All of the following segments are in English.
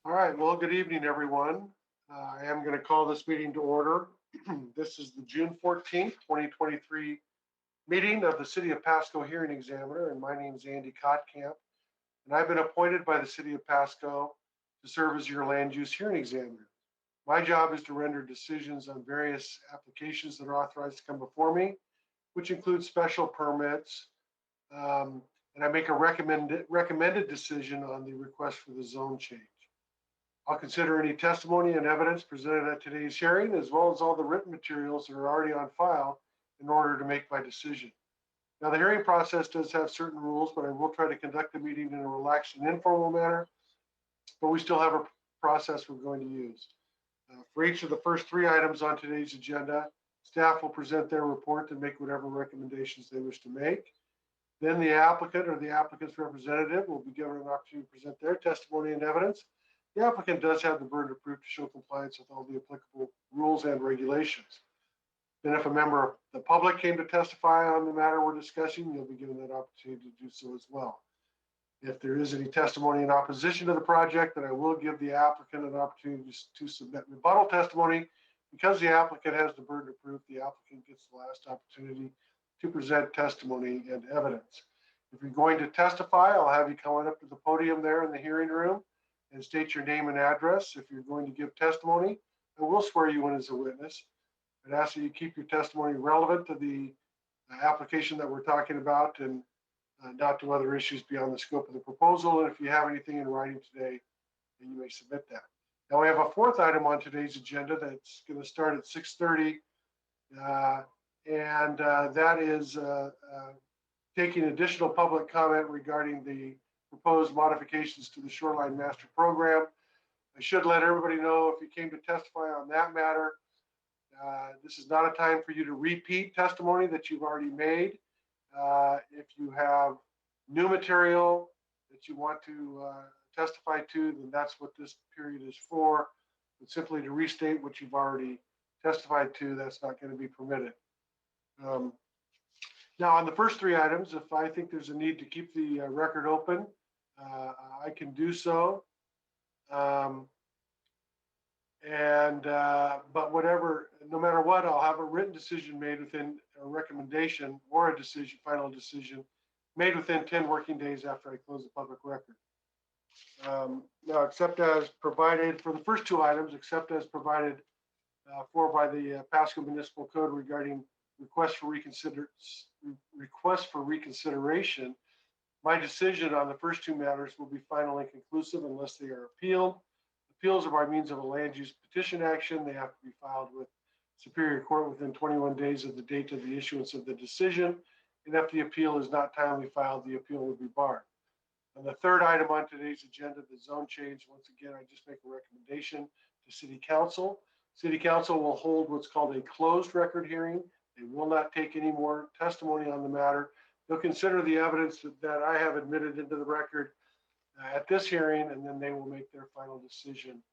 All right, well, good evening, everyone. I am going to call this meeting to order. This is the June 14th, 2023 meeting of the City of Pasco Hearing Examiner, and my name is Andy Kottkamp, and I've been appointed by the City of Pasco to serve as your land use hearing examiner. My job is to render decisions on various applications that are authorized to come before me, which include special permits, and I make a recommended decision on the request for the zone change. I'll consider any testimony and evidence presented at today's hearing, as well as all the written materials that are already on file in order to make my decision. Now, the hearing process does have certain rules, but I will try to conduct the meeting in a relaxed and informal manner, but we still have a process we're going to use. For each of the first three items on today's agenda, staff will present their report and make whatever recommendations they wish to make. Then the applicant or the applicant's representative will be given an opportunity to present their testimony and evidence. The applicant does have the burden of proof to show compliance with all the applicable rules and regulations. Then if a member of the public came to testify on the matter we're discussing, you'll be given that opportunity to do so as well. If there is any testimony in opposition to the project, then I will give the applicant an opportunity to submit rebuttal testimony. Because the applicant has the burden of proof, the applicant gets the last opportunity to present testimony and evidence. If you're going to testify, I'll have you come on up to the podium there in the hearing room and state your name and address. If you're going to give testimony, I will swear you in as a witness. I'd ask that you keep your testimony relevant to the application that we're talking about and not to other issues beyond the scope of the proposal. And if you have anything in writing today, then you may submit that. Now we have a fourth item on today's agenda that's going to start at 6:30, and that is taking additional public comment regarding the proposed modifications to the Shoreline Master Program. I should let everybody know, if you came to testify on that matter, this is not a time for you to repeat testimony that you've already made. If you have new material that you want to testify to, then that's what this period is for. But simply to restate what you've already testified to, that's not going to be permitted. Now, on the first three items, if I think there's a need to keep the record open, I can do so. But whatever, no matter what, I'll have a written decision made within a recommendation or a decision, final decision made within 10 working days after I close the public record. Now, except as provided for the first two items, except as provided for by the Pasco Municipal Code regarding request for reconsideration, my decision on the first two matters will be final and conclusive unless they are appealed. Appeals are by means of a land use petition action. They have to be filed with Superior Court within 21 days of the date of the issuance of the decision. And if the appeal is not timely filed, the appeal will be barred. On the third item on today's agenda, the zone change, once again, I just make a recommendation to City Council. City Council will hold what's called a closed record hearing. They will not take any more testimony on the matter. They'll consider the evidence that I have admitted into the record at this hearing, and then they will make their final decision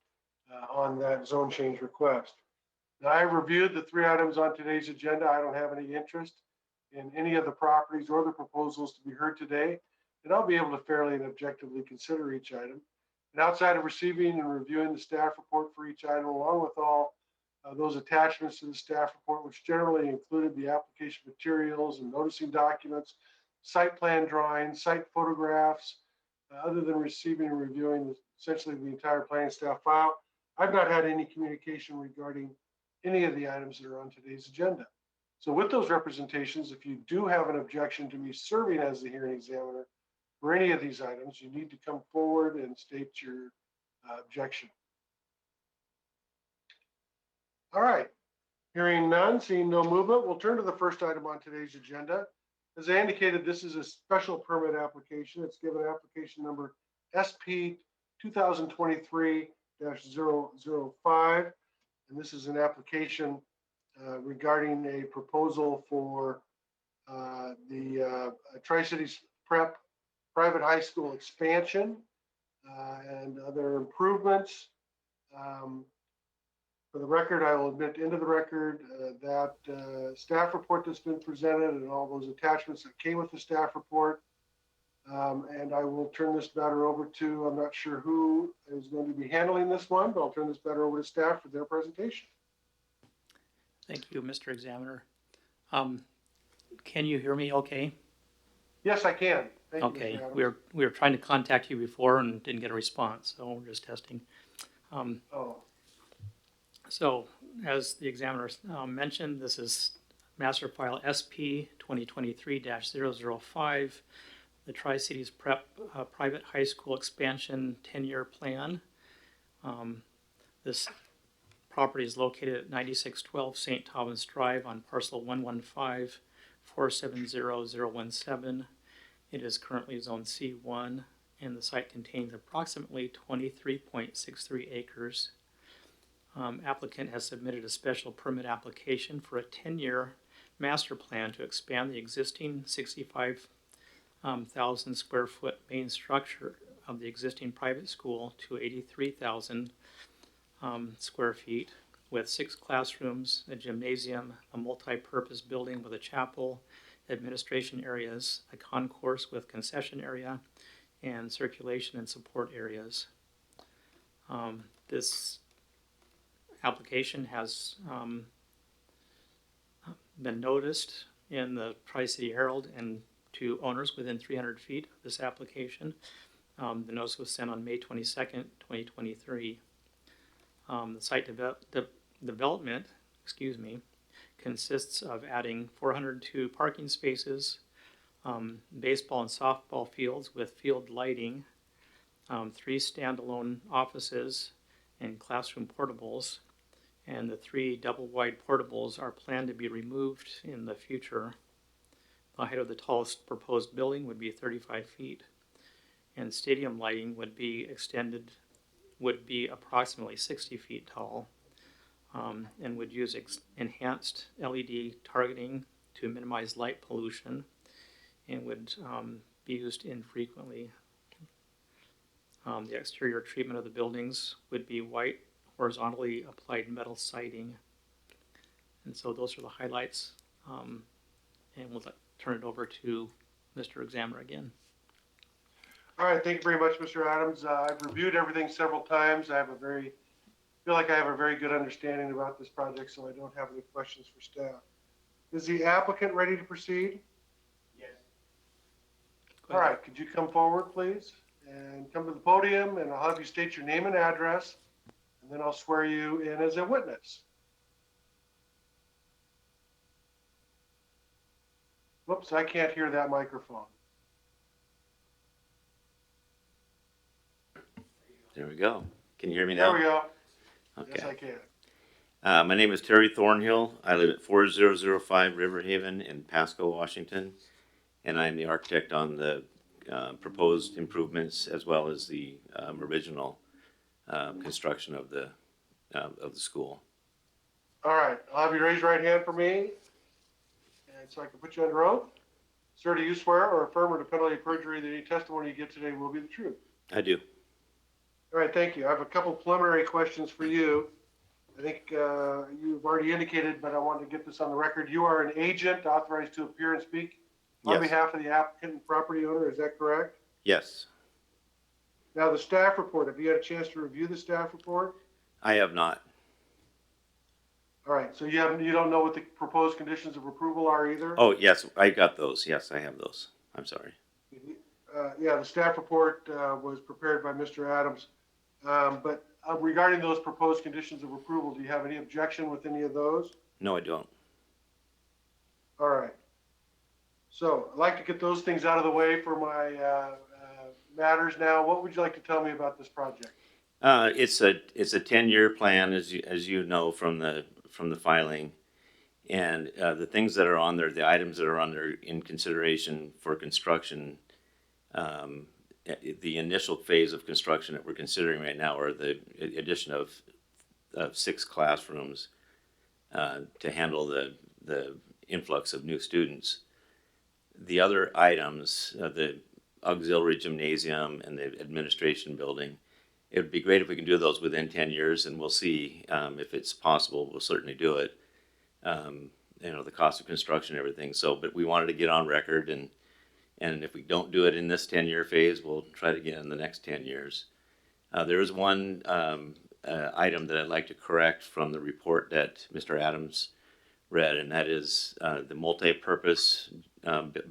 on that zone change request. Now, I reviewed the three items on today's agenda. I don't have any interest in any of the properties or the proposals to be heard today, and I'll be able to fairly and objectively consider each item. And outside of receiving and reviewing the staff report for each item, along with all those attachments to the staff report, which generally included the application materials and noticing documents, site plan drawings, site photographs, other than receiving and reviewing essentially the entire planning staff file, I've not had any communication regarding any of the items that are on today's agenda. So with those representations, if you do have an objection to me serving as the hearing examiner for any of these items, you need to come forward and state your objection. All right, hearing none, seeing no movement, we'll turn to the first item on today's agenda. As I indicated, this is a special permit application. It's given application number SP 2023-005, and this is an application regarding a proposal for the Tri-Cities Prep private high school expansion and other improvements. For the record, I will admit into the record that staff report that's been presented and all those attachments that came with the staff report And I will turn this matter over to, I'm not sure who is going to be handling this one, but I'll turn this matter over to staff for their presentation. Thank you, Mr. Examiner. Can you hear me okay? Yes, I can. Thank you, Okay, Mr. Adams. we were trying to contact you before and didn't get a response, so we're just testing. Oh, So as the examiner mentioned, this is master file SP 2023-005, the Tri-Cities Prep Private High School Expansion 10-year plan. This property is located at 9612 St. Thomas Drive on parcel 115-470-017. It is currently zone C1, and the site contains approximately 23.63 acres. Applicant has submitted a special permit application for a 10-year master plan to expand the existing 65,000 square foot main structure of the existing private school to 83,000 square feet with 6 classrooms, a gymnasium, a multi-purpose building with a chapel, administration areas, a concourse with concession area, and circulation and support areas. This application has been noticed in the Tri-City Herald and to owners within 300 feet of this application. The notice was sent on May 22nd, 2023. The site development, consists of adding 402 parking spaces, baseball and softball fields with field lighting, 3 standalone offices and classroom portables, and the 3 double-wide portables are planned to be removed in the future. The height of the tallest proposed building would be 35 feet, and stadium lighting would be approximately 60 feet tall, and would use enhanced LED targeting to minimize light pollution, and would be used infrequently. The exterior treatment of the buildings would be white, horizontally applied metal siding. And so those are the highlights. And we'll turn it over to Mr. Examiner again. all right. Thank you very much, Mr. Adams. I've reviewed everything several times. I feel like I have a very good understanding about this project, so I don't have any questions for staff. Is the applicant ready to proceed? Yes. All right, could you come forward, please, and come to the podium, and I'll have you state your name and address, and then I'll swear you in as a witness. Whoops, I can't hear that microphone. There we go. Can you hear me now? There we go. Okay. Yes, I can. My name is Terry Thornhill. I live at 4005 Riverhaven in Pasco, Washington, and I'm the architect on the proposed improvements as well as the original construction of the school. All right, I'll have you raise your right hand for me, and so I can put you under oath. Sir, do you swear or affirm under penalty of perjury that any testimony you give today will be the truth? I do. All right, thank you. I have a couple preliminary questions for you. I think you've already indicated, but I wanted to get this on the record. You are an agent authorized to appear and speak on Yes. behalf of the applicant and property owner, is that correct? Yes. Now, the staff report, have you had a chance to review the staff report? I have not. All right, so you don't know what the proposed conditions of approval are either? Oh, yes, I got those. Yes, I have those. I'm sorry. Yeah, the staff report was prepared by Mr. Adams. But regarding those proposed conditions of approval, do you have any objection with any of those? No, I don't. All right. So I'd like to get those things out of the way for my matters now. What would you like to tell me about this project? It's a 10-year plan, as you know from the filing, and the things that are on there, the items that are on there in consideration for construction. The initial phase of construction that we're considering right now are the addition of 6 classrooms to handle the influx of new students. The other items, the auxiliary gymnasium and the administration building, it would be great if we can do those within 10 years, and we'll see if it's possible. We'll certainly do it. The cost of construction and everything. So, but we wanted to get on record and And if we don't do it in this 10-year phase, we'll try it again in the next 10 years. There is one item that I'd like to correct from the report that Mr. Adams read, and that is the multi-purpose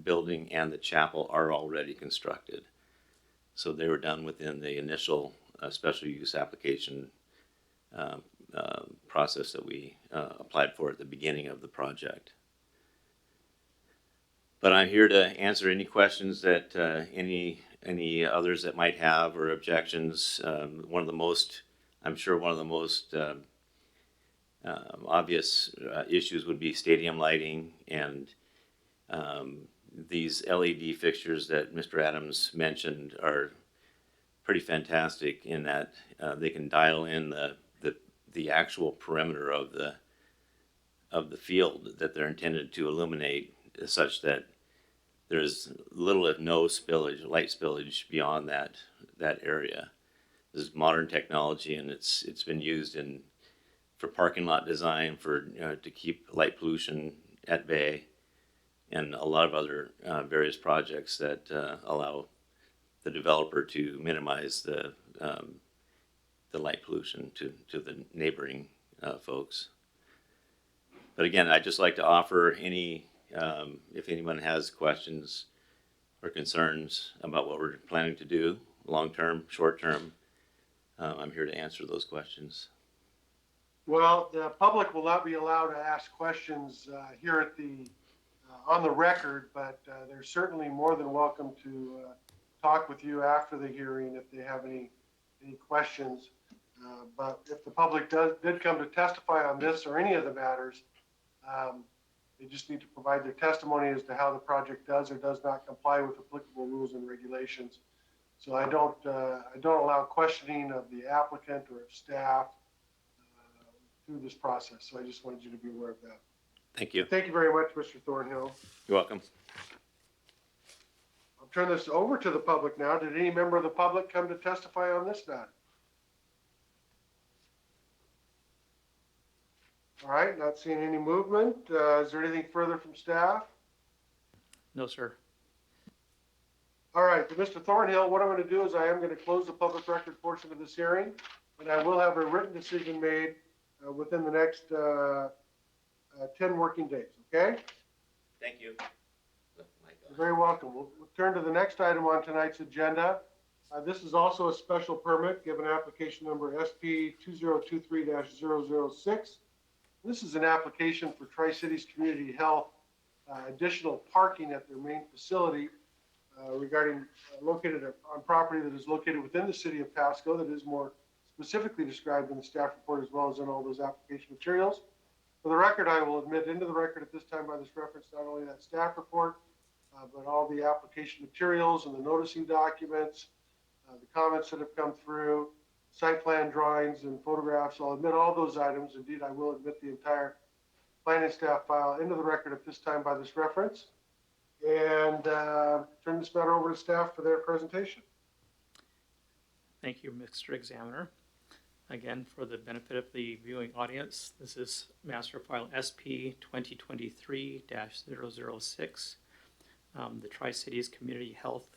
building and the chapel are already constructed. So they were done within the initial special use application process that we applied for at the beginning of the project. But I'm here to answer any questions that any others that might have or objections. One of the most obvious issues would be stadium lighting, and these LED fixtures that Mr. Adams mentioned are pretty fantastic in that they can dial in the actual perimeter of the field that they're intended to illuminate, such that there's little if no spillage, light spillage beyond that area. This is modern technology, and it's been used for parking lot design, to keep light pollution at bay, and a lot of other various projects that allow the developer to minimize the light pollution to the neighboring folks. But again, I'd just like to offer if anyone has questions or concerns about what we're planning to do, long-term, short-term, I'm here to answer those questions. Well, the public will not be allowed to ask questions here at on the record, but they're certainly more than welcome to talk with you after the hearing if they have any questions. But if the public did come to testify on this or any of the matters, they just need to provide their testimony as to how the project does or does not comply with applicable rules and regulations. So I don't allow questioning of the applicant or of staff through this process. So I just wanted you to be aware of that. Thank you. Thank you very much, Mr. Thornhill. You're welcome. I'll turn this over to the public now. Did any member of the public come to testify on this matter? All right, not seeing any movement. Is there anything further from staff? No, sir. All right, Mr. Thornhill, what I'm going to do is I am going to close the public record portion of this hearing, and I will have a written decision made within the next 10 working days, okay? Thank you. You're very welcome. We'll turn to the next item on tonight's agenda. This is also a special permit, given application number SP 2023-006. This is an application for Tri-Cities Community Health additional parking at their main facility regarding located on property that is located within the city of Pasco, that is more specifically described in the staff report as well as in all those application materials. For the record, I will admit into the record at this time by this reference not only that staff report, but all the application materials and the noticing documents, the comments that have come through, site plan drawings and photographs. I'll admit all those items. Indeed, I will admit the entire planning staff file into the record at this time by this reference, and turn this matter over to staff for their presentation. Thank you, Mr. Examiner. Again, for the benefit of the viewing audience, this is Master File SP 2023-006, the Tri-Cities Community Health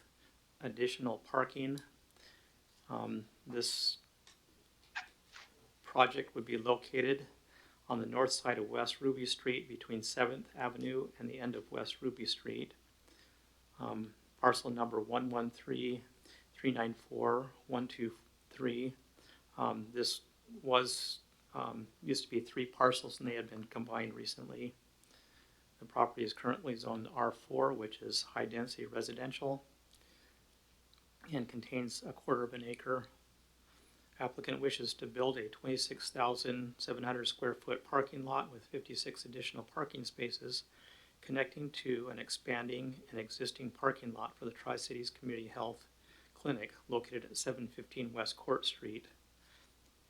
additional parking. This project would be located on the north side of West Ruby Street between 7th Avenue and the end of West Ruby Street. Parcel number 113-394-123. This was used to be 3 parcels, and they had been combined recently. The property is currently zoned R4, which is high density residential, and contains 1/4 acre. Applicant wishes to build a 26,700 square foot parking lot with 56 additional parking spaces connecting to and expanding an existing parking lot for the Tri-Cities Community Health Clinic located at 715 West Court Street.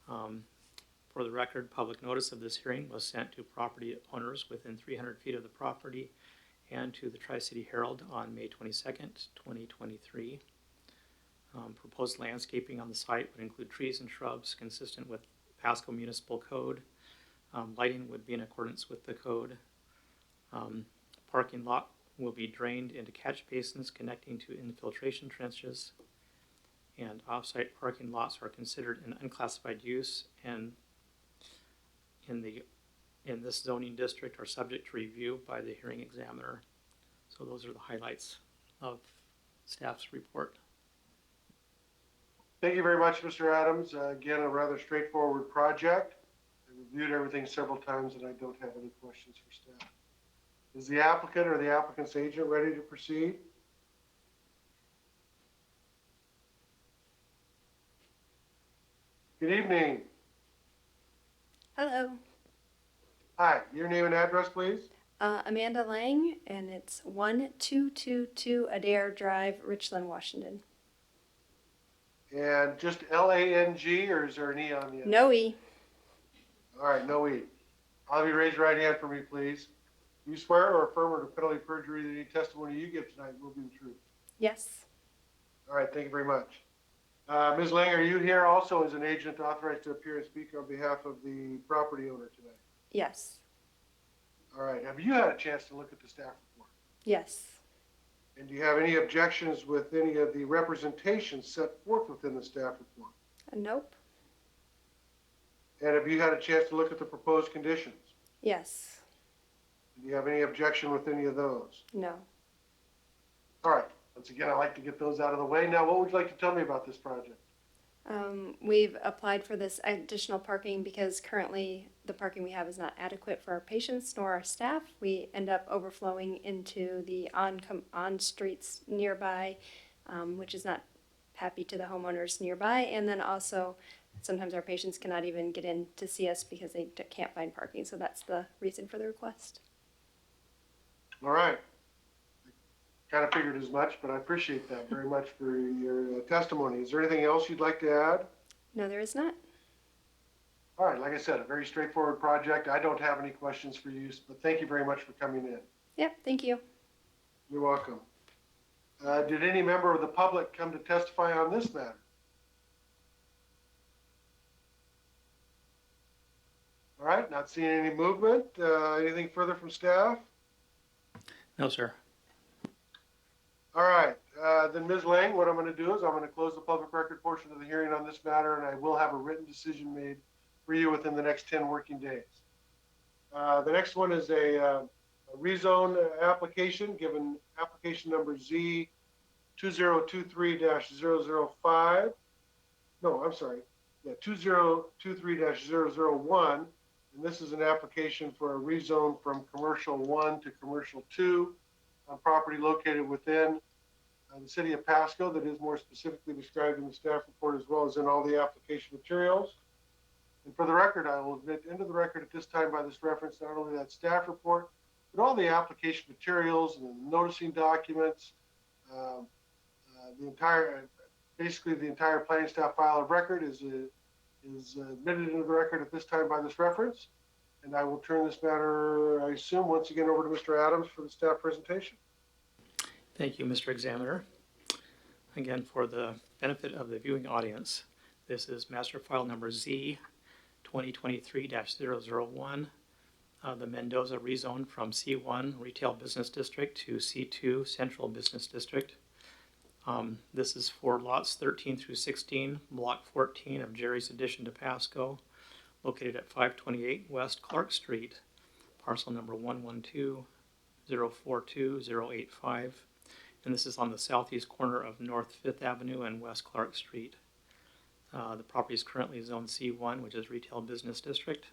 For the record, public notice of this hearing was sent to property owners within 300 feet of the property and to the Tri-City Herald on May 22nd, 2023. Proposed landscaping on the site would include trees and shrubs consistent with Pasco Municipal Code. Lighting would be in accordance with the code. Parking lot will be drained into catch basins connecting to infiltration trenches, and off-site parking lots are considered an unclassified use and in this zoning district are subject to review by the hearing examiner. So those are the highlights of staff's report. Thank you very much, Mr. Adams. Again, a rather straightforward project. I reviewed everything several times and I don't have any questions for staff. Is the applicant or the applicant's agent ready to proceed? Good evening. Hello, Hi, your name and address, please? Amanda Lang, and it's 1222 Adair Drive, Richland, Washington. And just L-A-N-G, or is there an E on the end? No E. All right, no E. I'll have you raise your right hand for me, please. Do you swear or affirm under penalty of perjury that any testimony you give tonight will be the truth? Yes. All right, thank you very much. Ms. Lang, are you here also as an agent authorized to appear and speak on behalf of the property owner today? Yes. All right, have you had a chance to look at the staff report? Yes. And do you have any objections with any of the representations set forth within the staff report? Nope. And have you had a chance to look at the proposed conditions? Yes. Do you have any objection with any of those? No. All right, once again, I'd like to get those out of the way. Now, what would you like to tell me about this project? We've applied for this additional parking because currently the parking we have is not adequate for our patients nor our staff. We end up overflowing into the on streets nearby, which is not happy to the homeowners nearby. And then also sometimes our patients cannot even get in to see us because they can't find parking. So that's the reason for the request. All right. Kind of figured as much, but I appreciate that very much for your testimony. Is there anything else you'd like to add? No, there is not. All right, like I said, a very straightforward project. I don't have any questions for you, but thank you very much for coming in. Yep, thank you. You're welcome. Did any member of the public come to testify on this matter? All right, not seeing any movement. Anything further from staff? No, sir. All right, then Ms. Lang, what I'm going to do is I'm going to close the public record portion of the hearing on this matter, and I will have a written decision made for you within the next 10 working days. The next one is a rezone application, given application number Z 2023-005. No, I'm sorry. Yeah, 2023-001. And this is an application for a rezone from commercial 1 to commercial 2 on property located within the city of Pasco that is more specifically described in the staff report as well as in all the application materials. And for the record, I will admit into the record at this time by this reference, not only that staff report, but all the application materials and the noticing documents, basically the entire planning staff file of record is admitted into the record at this time by this reference. And I will turn this matter, I assume, once again over to Mr. Adams for the staff presentation. Thank you, Mr. Examiner. Again, for the benefit of the viewing audience, this is master file number Z 2023-001, the Mendoza rezone from C1 Retail Business District to C2 Central Business District. This is for lots 13 through 16, block 14 of Jerry's addition to Pasco, located at 528 West Clark Street, parcel number 112-042-085. And this is on the southeast corner of North 5th Avenue and West Clark Street. The property is currently zoned C1, which is Retail Business District,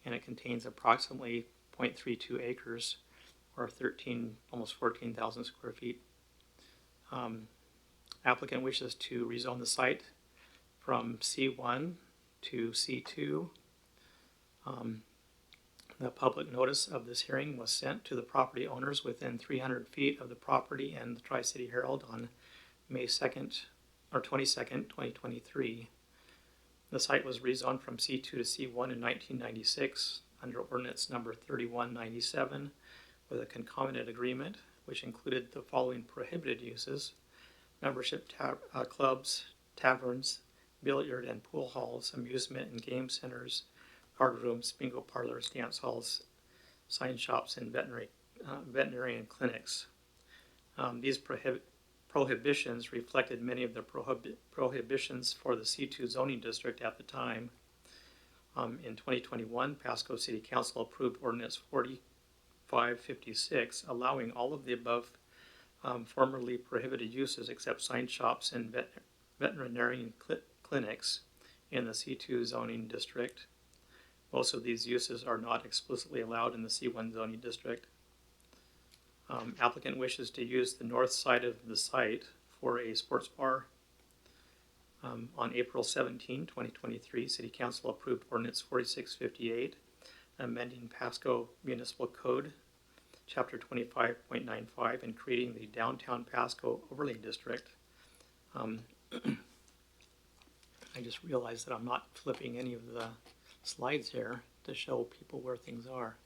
and it contains approximately 0.32 acres, or almost 14,000 square feet. Applicant wishes to rezone the site from C1 to C2. The public notice of this hearing was sent to the property owners within 300 feet of the property and the Tri-City Herald on May 2nd or 22nd, 2023. The site was rezoned from C2 to C1 in 1996 under ordinance number 3197 with a concomitant agreement which included the following prohibited uses: membership clubs, taverns, billiard and pool halls, amusement and game centers, card rooms, bingo parlors, dance halls, sign shops, and veterinarian clinics. These prohibitions reflected many of the prohibitions for the C2 zoning district at the time. In 2021, Pasco City Council approved ordinance 4556, allowing all of the above formerly prohibited uses except sign shops and veterinarian clinics in the C2 zoning district. Most of these uses are not explicitly allowed in the C1 zoning district. Applicant wishes to use the north side of the site for a sports bar. On April 17, 2023, City Council approved ordinance 4658, amending Pasco Municipal Code, Chapter 25.95, and creating the Downtown Pasco Overlay District. I just realized that I'm not flipping any of the slides here to show people where things are.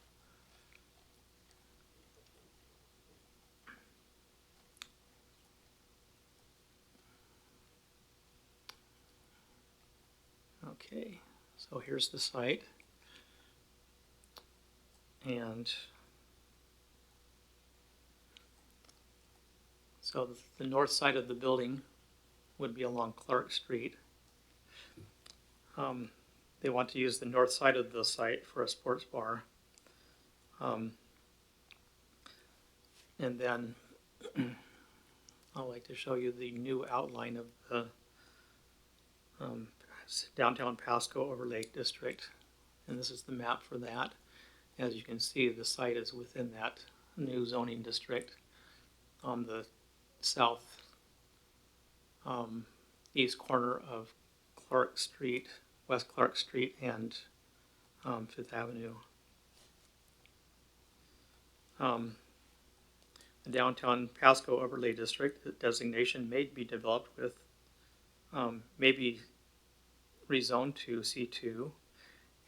Okay, so here's the site. And so the north side of the building would be along Clark Street. They want to use the north side of the site for a sports bar. And then I'd like to show you the new outline of the Downtown Pasco Overlay District. And this is the map for that. As you can see, the site is within that new zoning district on the south east corner of Clark Street, West Clark Street, and Fifth Avenue. The Downtown Pasco Overlay District, the designation may be developed with, may be rezoned to C2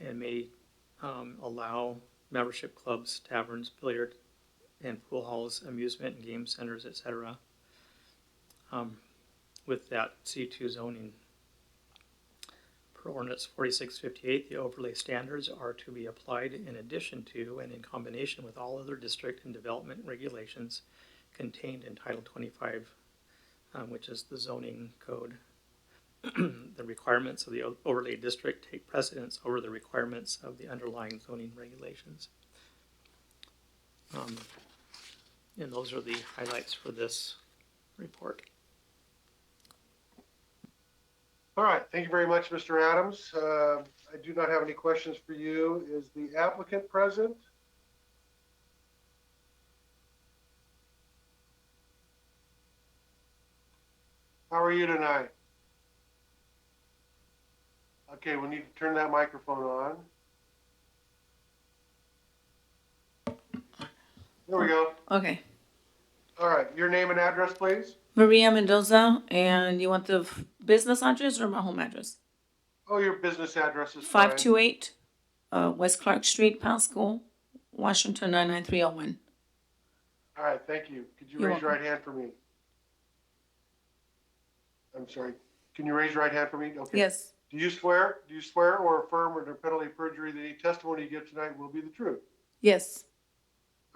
and may allow membership clubs, taverns, billiard and pool halls, amusement and game centers, etc. With that C2 zoning. Per ordinance 4658, the overlay standards are to be applied in addition to and in combination with all other district and development regulations contained in Title 25, which is the zoning code. The requirements of the overlay district take precedence over the requirements of the underlying zoning regulations. And those are the highlights for this report. All right, thank you very much, Mr. Adams. I do not have any questions for you. Is the applicant present? How are you tonight? Okay, we need to turn that microphone on. There we go. Okay. All right, your name and address, please? Maria Mendoza, and you want the business address or my home address? Oh, your business address is fine. 528 West Clark Street, Pasco, Washington 99301. All right, thank you. Could you You're raise your right hand for me? I'm sorry. Can you raise your right hand for me? Okay. Yes. Do you swear or affirm under penalty of perjury that any testimony you give tonight will be the truth? Yes.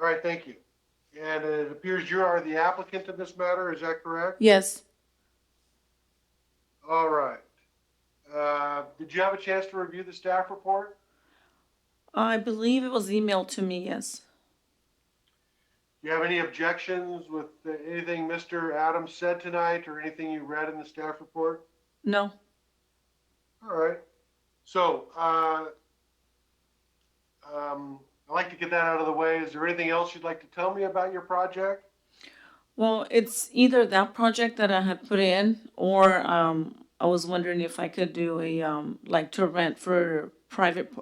All right, thank you. And it appears you are the applicant in this matter, is that correct? Yes. All right. Did you have a chance to review the staff report? I believe it was emailed to me, yes. Do you have any objections with anything Mr. Adams said tonight or anything you read in the staff report? No. All right. So, I'd like to get that out of the way. Is there anything else you'd like to tell me about your project? Well, it's either that project that I had put in, or I was wondering if I could do a like to rent for private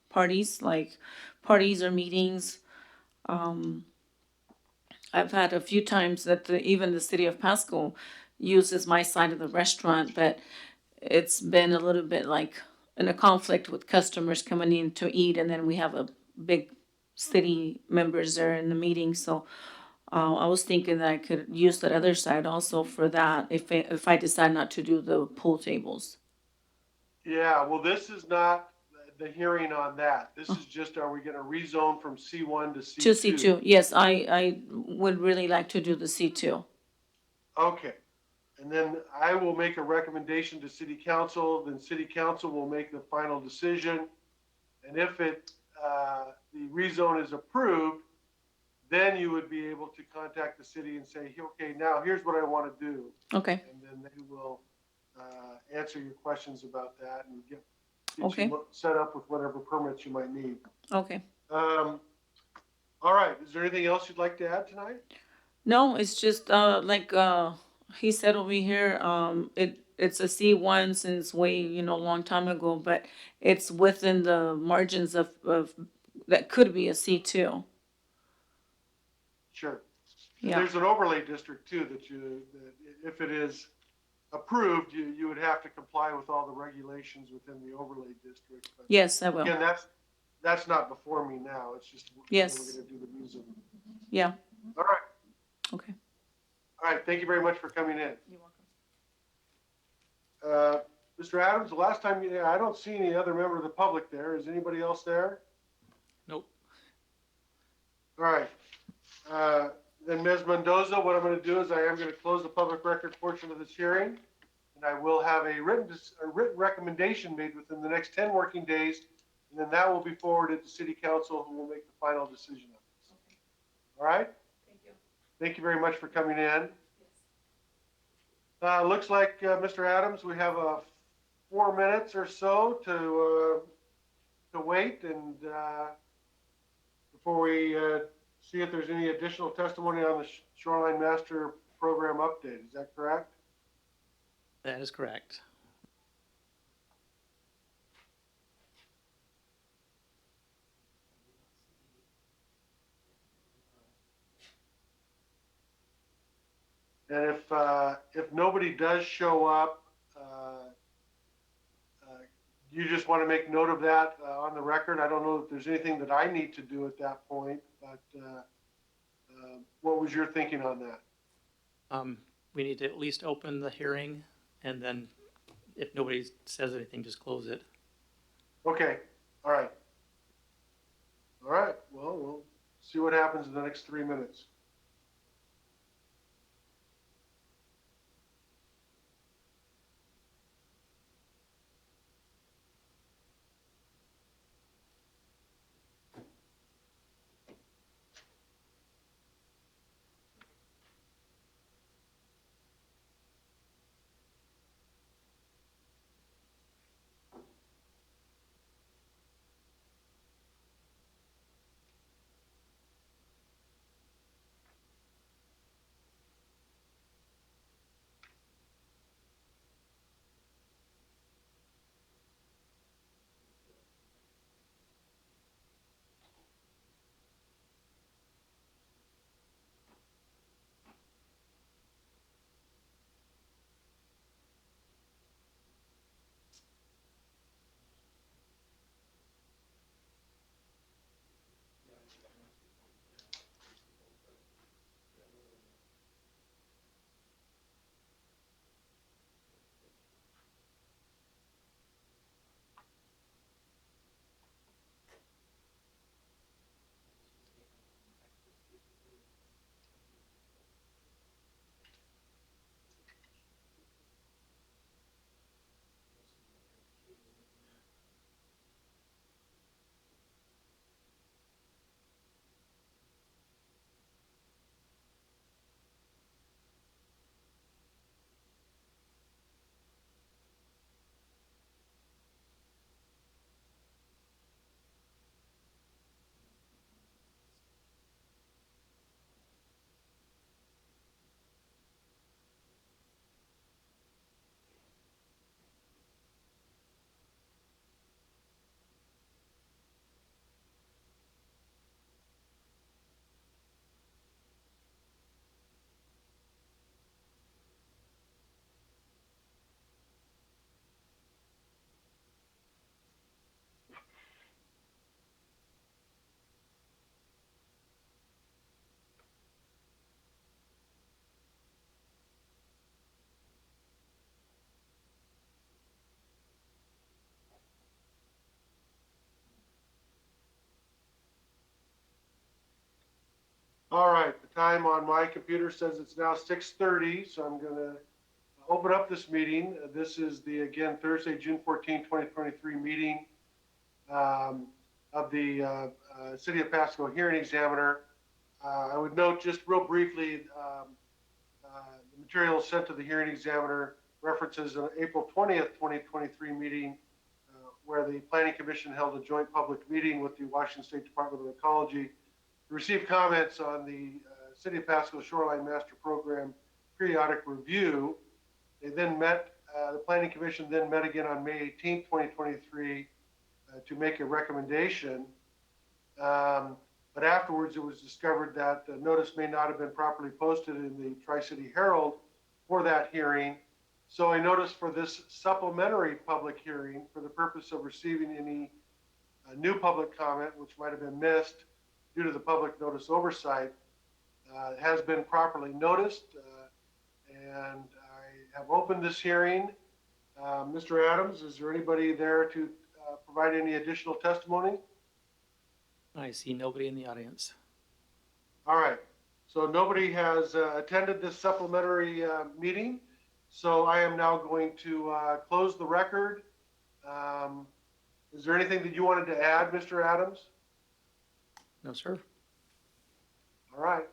parties, like parties or meetings. I've had a few times that even the city of Pasco uses my side of the restaurant, but it's been a little bit like in a conflict with customers coming in to eat, and then we have a big city members there in the meeting. So I was thinking that I could use that other side also for that if I decide not to do the pool tables. Yeah, well, this is not the hearing on that. This is just, are we gonna rezone from C1 to C2? To C2, yes, I would really like to do the C2. Okay, and then I will make a recommendation to city council, then city council will make the final decision. And if the rezone is approved, then you would be able to contact the city and say, okay, now here's what I want to do. Okay, And then they will answer your questions about that and get Okay. you set up with whatever permits you might need. okay. All right, is there anything else you'd like to add tonight? No, it's just like he said over here, it's a C1 since way, long time ago, but it's within the margins of that could be a C2. Sure. Yeah. There's an overlay district too that if it is approved, you would have to comply with all the regulations within the overlay district. But Yes, I will. again, that's not before me now. It's just Yes. we're going to do the rezone. Yeah. All right. Okay. All right. Thank you very much for coming in. You're welcome. Mr. Adams, the last time I don't see any other member of the public there. Is anybody else there? Nope. All right. Then Ms. Mendoza, what I'm going to do is I am going to close the public record portion of this hearing, and I will have a written recommendation made within the next 10 working days, and then that will be forwarded to City Council, who will make the final decision on this. Okay. All right? Thank you. Thank you very much for coming in. Looks like, Mr. Adams, we have 4 minutes or so to wait, and before we see if there's any additional testimony on the Shoreline Master Program update. Is that correct? That is correct. And if nobody does show up, you just want to make note of that on the record. I don't know if there's anything that I need to do at that point, but what was your thinking on that? We need to at least open the hearing, and then if nobody says anything, just close it. Okay, all right. All right, well, we'll see what happens in the next 3 minutes. All right, the time on my computer says it's now 6:30, so I'm gonna open up this meeting. This is the, again, Thursday, June 14, 2023 meeting of the City of Pasco Hearing Examiner. I would note just real briefly, the material sent to the hearing examiner references an April 20th, 2023 meeting where the Planning Commission held a joint public meeting with the Washington State Department of Ecology to receive comments on the City of Pasco Shoreline Master Program periodic review. They then met, the Planning Commission then met again on May 18th, 2023 to make a recommendation. But afterwards, it was discovered that the notice may not have been properly posted in the Tri-City Herald for that hearing. So a notice for this supplementary public hearing for the purpose of receiving any new public comment, which might have been missed due to the public notice oversight, has been properly noticed. And I have opened this hearing. Mr. Adams, is there anybody there to provide any additional testimony? I see nobody in the audience. All right, so nobody has attended this supplementary meeting. So I am now going to close the record. Is there anything that you wanted to add, Mr. Adams? No, sir. All right.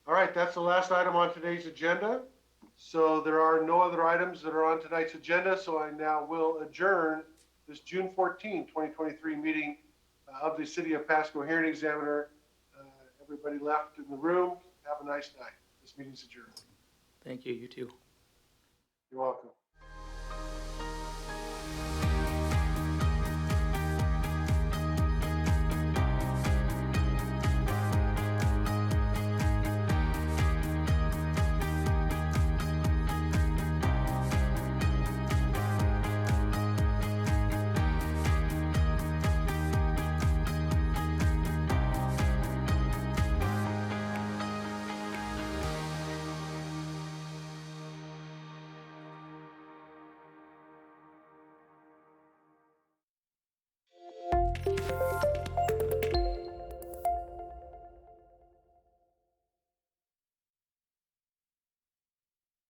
All right, that's the last item on today's agenda. So there are no other items that are on tonight's agenda. So I now will adjourn this June 14, 2023 meeting of the City of Pasco Hearing Examiner. Everybody left in the room. Have a nice night. This meeting's adjourned. Thank you. You too. You're welcome.